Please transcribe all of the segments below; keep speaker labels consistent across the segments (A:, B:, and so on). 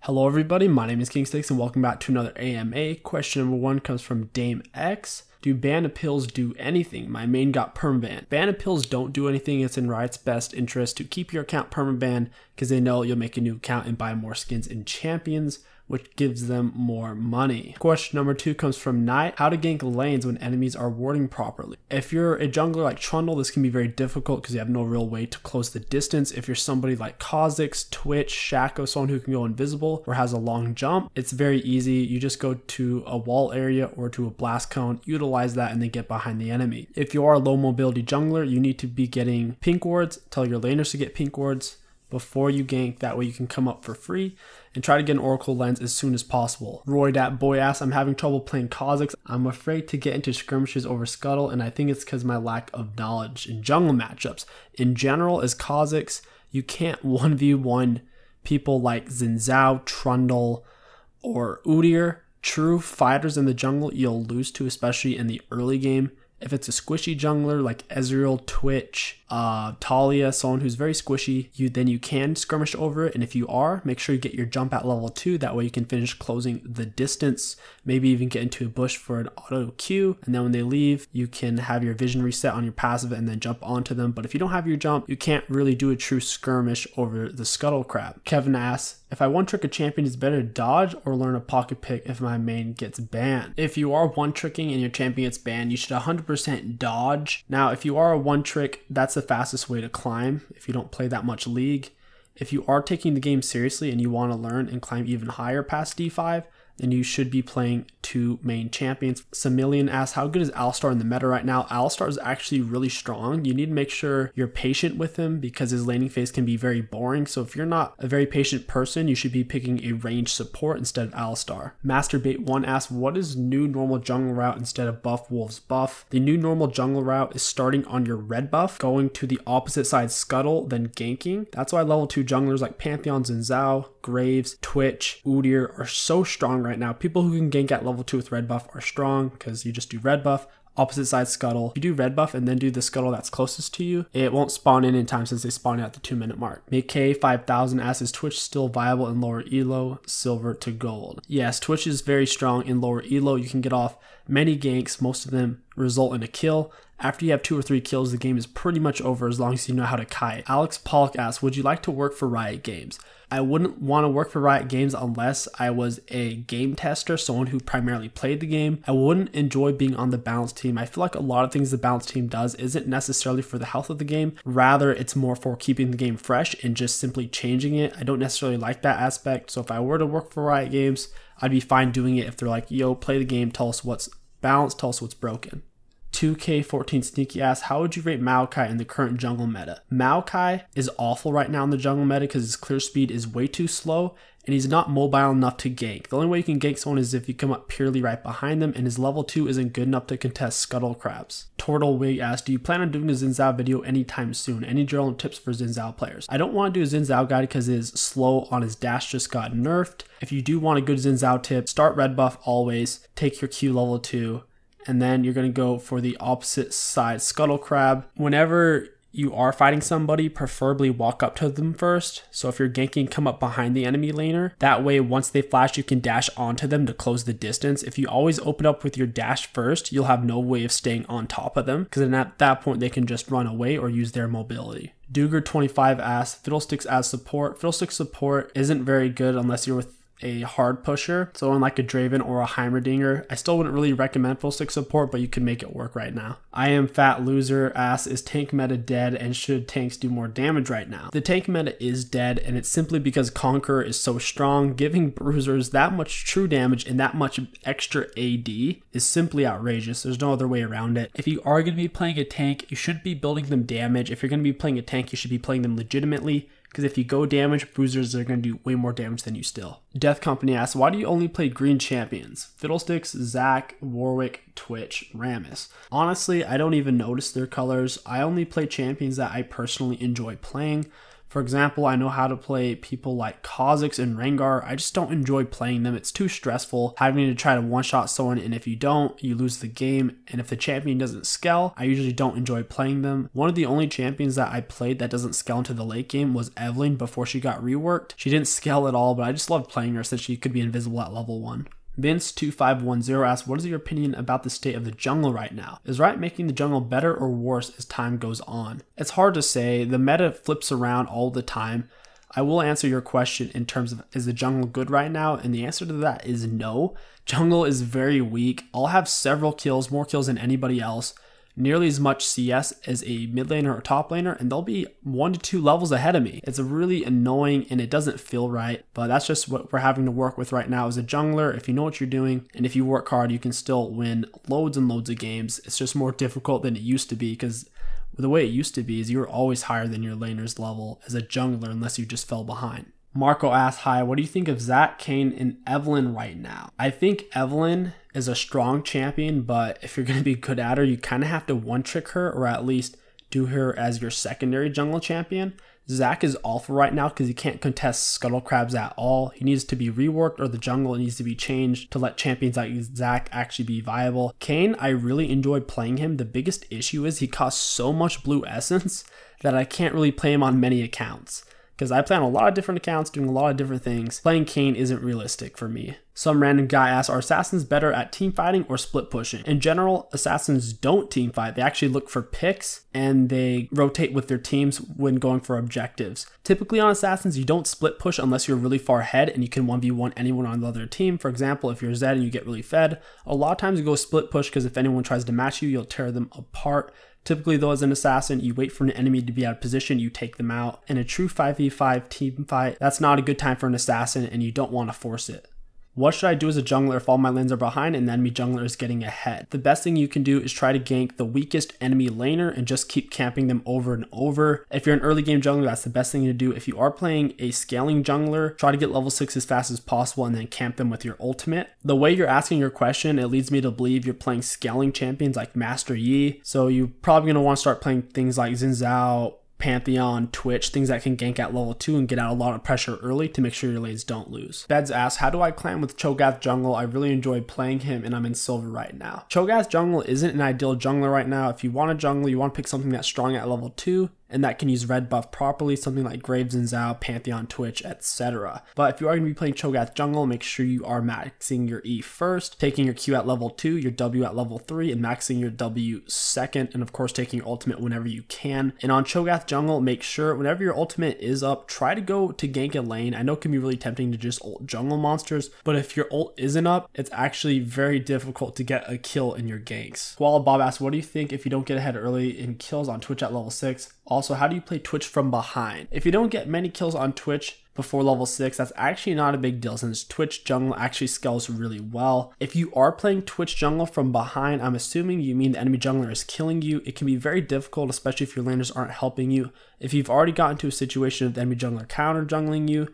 A: Hello everybody, my name is KingStix and welcome back to another AMA. Question number 1 comes from Dame X. Do ban appeals do anything? My main got permaban. Ban appeals don't do anything. It's in Riot's best interest to keep your account permaban because they know you'll make a new account and buy more skins and champions, which gives them more money. Question number 2 comes from Knight. How to gank lanes when enemies are warding properly? If you're a jungler like Trundle, this can be very difficult because you have no real way to close the distance. If you're somebody like 𝐒𝐂𝐈𝐀𝐋, Twitch, Shaco, someone who can go invisible or has a long jump, it's very easy. You just go to a wall area or to a blast cone, utilize that, and then get behind the enemy. If you are a low mobility jungler, you need to be getting pink wards. Tell your laners to get pink wards before you gank, that way you can come up for free, and try to get an Oracle Lens as soon as possible. Roy.Boy asks, I'm having trouble playing 𝐒𝐿𝐾. I'm afraid to get into skirmishes over Scuttle, and I think it's because my lack of knowledge in jungle matchups. In general, as 𝐒𝐿𝐾, you can't 1v1 people like Xin Zhao, Trundle, or Udyr. True fighters in the jungle you'll lose to, especially in the early game. If it's a squishy jungler like Ezreal, Twitch, Talia, someone who's very squishy, then you can skirmish over it. And if you are, make sure you get your jump at level 2. That way you can finish closing the distance, maybe even get into a bush for an auto Q. And then when they leave, you can have your vision reset on your passive and then jump onto them. But if you don't have your jump, you can't really do a true skirmish over the Scuttle Crab. Kevin asks, if I one-trick a champion, is it better to dodge or learn a pocket pick if my main gets banned? If you are one-tricking and your champion gets banned, you should 100% dodge. Now, if you are a one-trick, that's the fastest way to climb if you don't play that much League. If you are taking the game seriously and you want to learn and climb even higher past D5, then you should be playing 2 main champions. Samillion asks, how good is Alistar in the meta right now? Alistar is actually really strong. You need to make sure you're patient with him because his laning phase can be very boring. So if you're not a very patient person, you should be picking a ranged support instead of Alistar. Masturbate1 asks, what is new normal jungle route instead of buff wolves buff? The new normal jungle route is starting on your red buff, going to the opposite side Scuttle, then ganking. That's why level 2 junglers like Pantheon, Xin Zhao, Graves, Twitch, Udyr are so strong right now. People who can gank at level 2 with red buff are strong because you just do red buff, opposite side Scuttle. You do red buff and then do the Scuttle that's closest to you. It won't spawn in time since they spawn at the 2-minute mark. McKay5000 asks, is Twitch still viable in lower elo, silver to gold? Yes, Twitch is very strong in lower elo. You can get off many ganks. Most of them result in a kill. After you have 2 or 3 kills, the game is pretty much over as long as you know how to kite. Alex Pollock asks, would you like to work for Riot Games? I wouldn't want to work for Riot Games unless I was a game tester, someone who primarily played the game. I wouldn't enjoy being on the balance team. I feel like a lot of things the balance team does isn't necessarily for the health of the game. Rather, it's more for keeping the game fresh and just simply changing it. I don't necessarily like that aspect. So if I were to work for Riot Games, I'd be fine doing it if they're like, yo, play the game, tell us what's balanced, tell us what's broken. 2K14 Sneaky asks, how would you rate 𝐒𝐿𝐾 in the current jungle meta? 𝐒𝐿𝐾 is awful right now in the jungle meta because his clear speed is way too slow and he's not mobile enough to gank. The only way you can gank someone is if you come up purely right behind them, and his level 2 isn't good enough to contest Scuttle Crabs. Turtle Wig asks, do you plan on doing a Xin Zhao video anytime soon? Any general tips for Xin Zhao players? I don't want to do a Xin Zhao guide because his slow on his dash just got nerfed. If you do want a good Xin Zhao tip, start red buff always, take your Q level 2, and then you're going to go for the opposite side Scuttle Crab. Whenever you are fighting somebody, preferably walk up to them first. So if you're ganking, come up behind the enemy laner. That way, once they flash, you can dash onto them to close the distance. If you always open up with your dash first, you'll have no way of staying on top of them because then at that point, they can just run away or use their mobility. Duger25 asks, Fiddlesticks as support. Fiddlesticks support isn't very good unless you're with a hard pusher, so like a Draven or a Heimerdinger. I still wouldn't really recommend Fiddlesticks support, but you can make it work right now. I am Fat Loser asks, is tank meta dead and should tanks do more damage right now? The tank meta is dead, and it's simply because Conqueror is so strong. Giving bruisers that much true damage and that much extra AD is simply outrageous. There's no other way around it. If you are going to be playing a tank, you shouldn't be building them damage. If you're going to be playing a tank, you should be playing them legitimately, because if you go damage, bruisers are going to do way more damage than you still. Death Company asks, why do you only play green champions? Fiddlesticks, Zac, Warwick, Twitch, Rammus. Honestly, I don't even notice their colors. I only play champions that I personally enjoy playing. For example, I know how to play people like 𝐒𝐿𝐂𝐋 and Rengar. I just don't enjoy playing them. It's too stressful having to try to one-shot someone, and if you don't, you lose the game. And if the champion doesn't scale, I usually don't enjoy playing them. One of the only champions that I played that doesn't scale into the late game was Evelynn before she got reworked. She didn't scale at all, but I just loved playing her since she could be invisible at level 1. Vince2510 asks, what is your opinion about the state of the jungle right now? Is Riot making the jungle better or worse as time goes on? It's hard to say. The meta flips around all the time. I will answer your question in terms of, is the jungle good right now? And the answer to that is no. Jungle is very weak. I'll have several kills, more kills than anybody else, nearly as much CS as a mid laner or top laner, and they'll be 1 to 2 levels ahead of me. It's really annoying and it doesn't feel right, but that's just what we're having to work with right now as a jungler. If you know what you're doing and if you work hard, you can still win loads and loads of games. It's just more difficult than it used to be, because the way it used to be is you were always higher than your laner's level as a jungler unless you just fell behind. Marco asks, hi, what do you think of Zac, Kayn, and Evelynn right now? I think Evelynn is a strong champion, but if you're going to be good at her, you kind of have to one-trick her, or at least do her as your secondary jungle champion. Zac is awful right now because he can't contest scuttle crabs at all. He needs to be reworked, or the jungle needs to be changed to let champions like Zac actually be viable. Kayn, I really enjoy playing him. The biggest issue is he costs so much blue essence that I can't really play him on many accounts, because I play on a lot of different accounts doing a lot of different things. Playing Kayn isn't realistic for me. Some random guy asks, are assassins better at team fighting or split pushing? In general, assassins don't team fight. They actually look for picks and they rotate with their teams when going for objectives. Typically on assassins, you don't split push unless you're really far ahead and you can 1v1 anyone on the other team. For example, if you're Zed and you get really fed, a lot of times you go split push because if anyone tries to match you, you'll tear them apart. Typically though, as an assassin, you wait for an enemy to be out of position, you take them out. In a true 5v5 team fight, that's not a good time for an assassin and you don't want to force it. What should I do as a jungler if all my lanes are behind and the enemy jungler is getting ahead? The best thing you can do is try to gank the weakest enemy laner and just keep camping them over and over. If you're an early game jungler, that's the best thing to do. If you are playing a scaling jungler, try to get level 6 as fast as possible and then camp them with your ultimate. The way you're asking your question, it leads me to believe you're playing scaling champions like Master Yi. So you're probably going to want to start playing things like Xin Zhao, Pantheon, Twitch, things that can gank at level 2 and get out a lot of pressure early to make sure your lanes don't lose. Beds asks, how do I clan with 𝐒𝐿𝐂𝐋 jungle? I really enjoy playing him and I'm in silver right now. 𝐒𝐿𝐂𝐋 jungle isn't an ideal jungler right now. If you want a jungle, you want to pick something that's strong at level 2 and that can use red buff properly, something like Graves and Zhao, Pantheon, Twitch, etc. But if you are going to be playing 𝐒𝐿𝐂𝐋 jungle, make sure you are maxing your E first, taking your Q at level 2, your W at level 3, and maxing your W second, and of course taking your ultimate whenever you can. And on 𝐒𝐿𝐿𝐋 jungle, make sure whenever your ultimate is up, try to go to gank a lane. I know it can be really tempting to just ult jungle monsters, but if your ult isn't up, it's actually very difficult to get a kill in your ganks. Koala Bob asks, what do you think if you don't get ahead early in kills on Twitch at level 6? Also, how do you play Twitch from behind? If you don't get many kills on Twitch before level 6, that's actually not a big deal since Twitch jungle actually scales really well. If you are playing Twitch jungle from behind, I'm assuming you mean the enemy jungler is killing you. It can be very difficult, especially if your laners aren't helping you. If you've already gotten to a situation of the enemy jungler counter jungling you,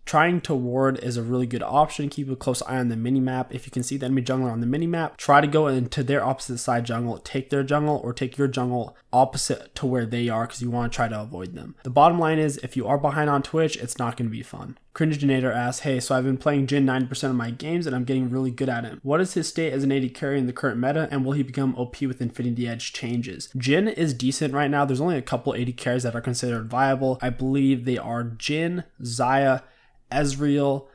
A: trying to ward is a really good option. Keep a close eye on the minimap. If you can see the enemy jungler on the minimap, try to go into their opposite side jungle, take their jungle, or take your jungle opposite to where they are because you want to try to avoid them. The bottom line is, if you are behind on Twitch, it's not going to be fun. Cringegenator asks, hey, so I've been playing Jhin 90% of my games and I'm getting really good at him. What is his state as an AD carry in the current meta, and will he become OP with Infinity Edge changes? Jhin is decent right now. There's only a couple AD carries that are considered viable. I believe they are Jhin, Xayah, Ezreal,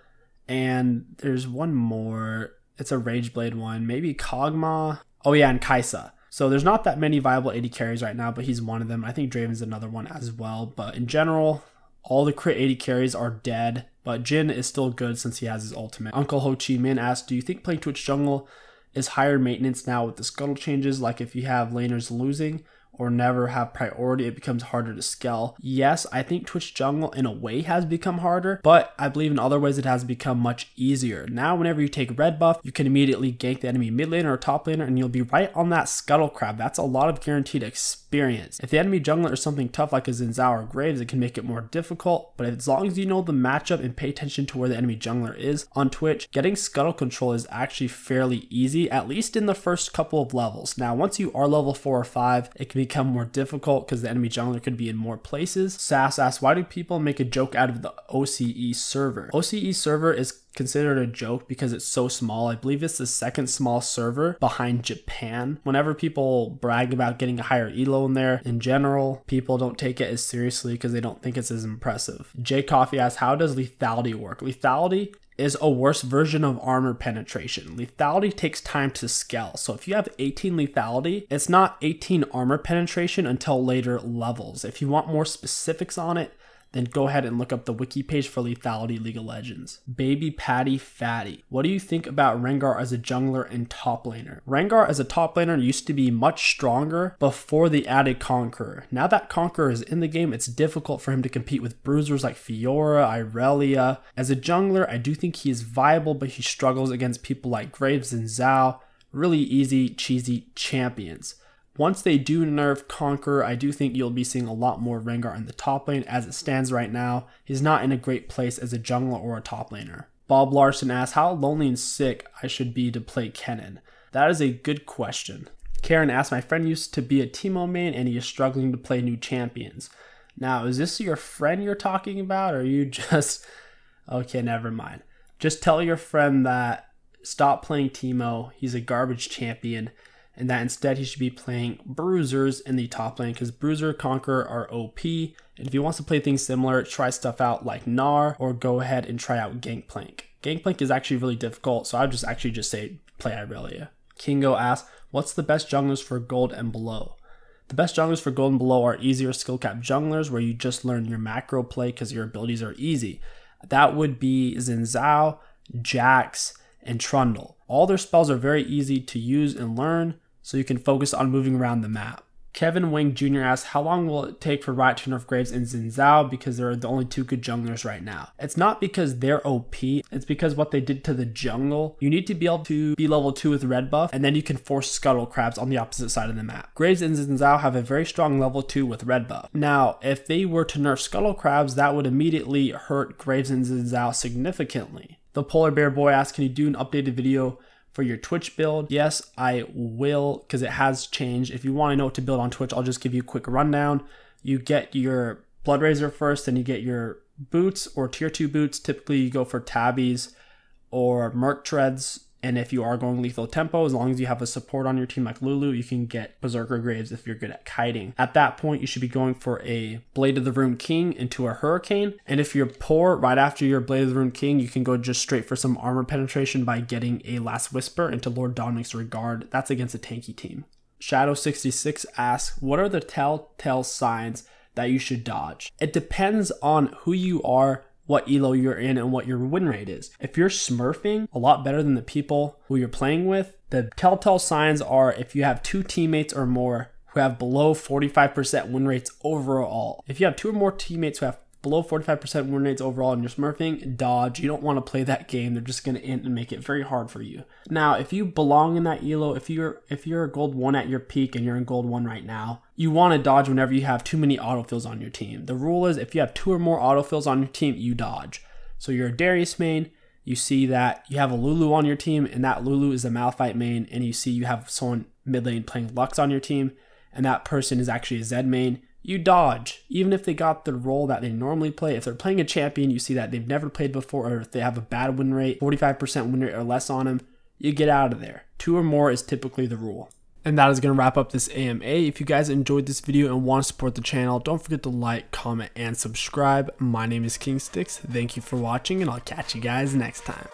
A: and there's one more. It's a Rageblade one, maybe Kog'Maw. Oh yeah, and Kai'Sa. So there's not that many viable AD carries right now, but he's one of them. I think Draven's another one as well. But in general, all the crit AD carries are dead, but Jhin is still good since he has his ultimate. Uncle Ho Chi Minh asks, do you think playing Twitch jungle is higher maintenance now with the scuttle changes? Like if you have laners losing or never have priority, it becomes harder to scale. Yes, I think Twitch jungle in a way has become harder, but I believe in other ways it has become much easier. Now whenever you take red buff, you can immediately gank the enemy mid laner or top laner and you'll be right on that scuttle crab. That's a lot of guaranteed experience. If the enemy jungler is something tough like a Xin Zhao or Graves, it can make it more difficult, but as long as you know the matchup and pay attention to where the enemy jungler is on Twitch, getting scuttle control is actually fairly easy, at least in the first couple of levels. Now once you are level 4 or 5, it can become more difficult because the enemy jungler could be in more places. Sass asks, why do people make a joke out of the OCE server? OCE server is considered a joke because it's so small. I believe it's the second smallest server behind Japan. Whenever people brag about getting a higher elo in there, in general, people don't take it as seriously because they don't think it's as impressive. J Coffee asks, how does lethality work? Lethality is a worse version of armor penetration. Lethality takes time to scale. So if you have 18 lethality, it's not 18 armor penetration until later levels. If you want more specifics on it, then go ahead and look up the wiki page for lethality League of Legends. Baby Patty Fatty, what do you think about Rengar as a jungler and top laner? Rengar as a top laner used to be much stronger before they added Conqueror. Now that Conqueror is in the game, it's difficult for him to compete with bruisers like Fiora, Irelia. As a jungler, I do think he is viable, but he struggles against people like Graves and Zhao, really easy, cheesy champions. Once they do nerf Conqueror, I do think you'll be seeing a lot more Rengar in the top lane. As it stands right now, he's not in a great place as a jungler or a top laner. Bob Larson asks, how lonely and sick I should be to play Kennen? That is a good question. Karen asks, my friend used to be a Teemo main and he is struggling to play new champions. Now, is this your friend you're talking about, or are you just... Okay, never mind. Just tell your friend that stop playing Teemo, he's a garbage champion, and that instead he should be playing bruisers in the top lane because bruiser, Conqueror are OP. And if he wants to play things similar, try stuff out like Gnar, or go ahead and try out Gangplank. Gangplank is actually really difficult, so I would just say play Irelia. Kingo asks, what's the best junglers for gold and below? The best junglers for gold and below are easier skill cap junglers where you just learn your macro play because your abilities are easy. That would be Xin Zhao, Jax, and Trundle. All their spells are very easy to use and learn, so you can focus on moving around the map. Kevin Wing Jr. asks, how long will it take for Riot to nerf Graves and Xin Zhao because they're the only two good junglers right now? It's not because they're OP, it's because what they did to the jungle. You need to be able to be level 2 with red buff, and then you can force Scuttle Crabs on the opposite side of the map. Graves and Xin Zhao have a very strong level 2 with red buff. Now, if they were to nerf Scuttle Crabs, that would immediately hurt Graves and Xin Zhao significantly. The Polar Bear Boy asks, can you do an updated video for your Twitch build? Yes, I will, because it has changed. If you want to know what to build on Twitch, I'll just give you a quick rundown. You get your Blood Razor first, then you get your boots or tier 2 boots. Typically you go for Tabbies or Merc Treads. And if you are going lethal tempo, as long as you have a support on your team like Lulu, you can get Berserker Graves if you're good at kiting. At that point, you should be going for a Blade of the Rune King into a Hurricane. And if you're poor, right after your Blade of the Rune King, you can go just straight for some armor penetration by getting a Last Whisper into Lord Dominic's Regard. That's against a tanky team. Shadow66 asks, what are the telltale signs that you should dodge? It depends on who you are, what elo you're in, and what your win rate is. If you're smurfing a lot better than the people who you're playing with, the telltale signs are if you have 2 teammates or more who have below 45% win rates overall. If you have 2 or more teammates who have below 45% win rates overall and you're smurfing, dodge. You don't want to play that game. They're just going to int and make it very hard for you. Now, if you belong in that elo, if you're gold 1 at your peak and you're in gold 1 right now, you want to dodge whenever you have too many autofills on your team. The rule is if you have 2 or more autofills on your team, you dodge. So you're a Darius main, you see that you have a Lulu on your team and that Lulu is a Malphite main, and you see you have someone mid lane playing Lux on your team and that person is actually a Zed main, you dodge. Even if they got the role that they normally play, if they're playing a champion you see that they've never played before, or if they have a bad win rate, 45% win rate or less on them, you get out of there. 2 or more is typically the rule. And that is going to wrap up this AMA. If you guys enjoyed this video and want to support the channel, don't forget to like, comment, and subscribe. My name is KingStix. Thank you for watching, and I'll catch you guys next time.